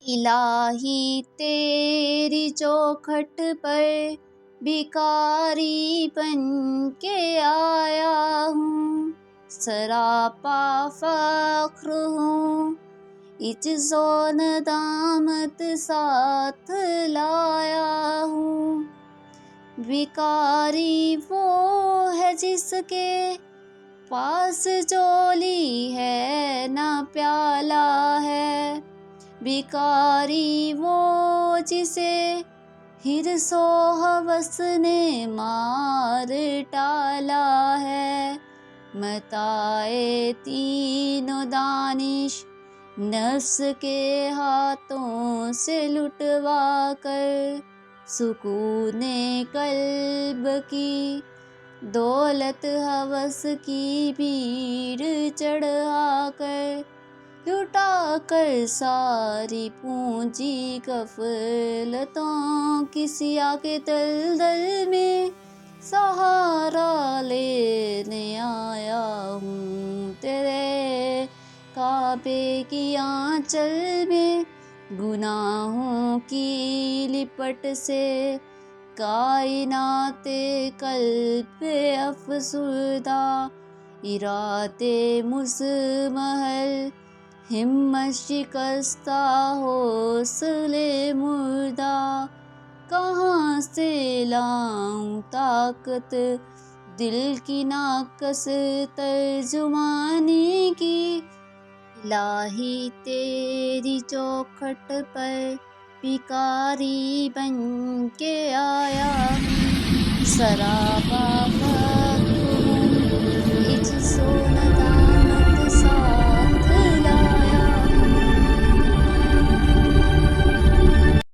الہی تیری چوکھٹ پر بھکاری بن کے آیا ہوں، سراپا فخر ہوں، عجز و ندامت ساتھ لایا ہوں۔ بھکاری وہ ہے جس کے پاس جولی ہے نہ پیالہ ہے، بھکاری وہ جسے حرص و ہوس نے مار ڈالا ہے۔ متاع تین و دانش نفس کے ہاتھوں سے لٹوا کر، سکون قلب کی دولت ہوس کی بھیڑ چڑھا کر، لٹا کر ساری پونجی غفلتوں کی سیاہ کے دلدل میں سہارا لینے آیا ہوں۔ تیرے کعبے کی آنچل میں گناہوں کی لپٹ سے کائنات قلب افسردہ، ارادے مضمحل، ہمت شکستہ، حوصلے مردہ، کہاں سے لاؤں طاقت دل کی ناقص ترجمانی کی۔ الہی تیری چوکھٹ پر بھکاری بن کے آیا ہوں، سراپا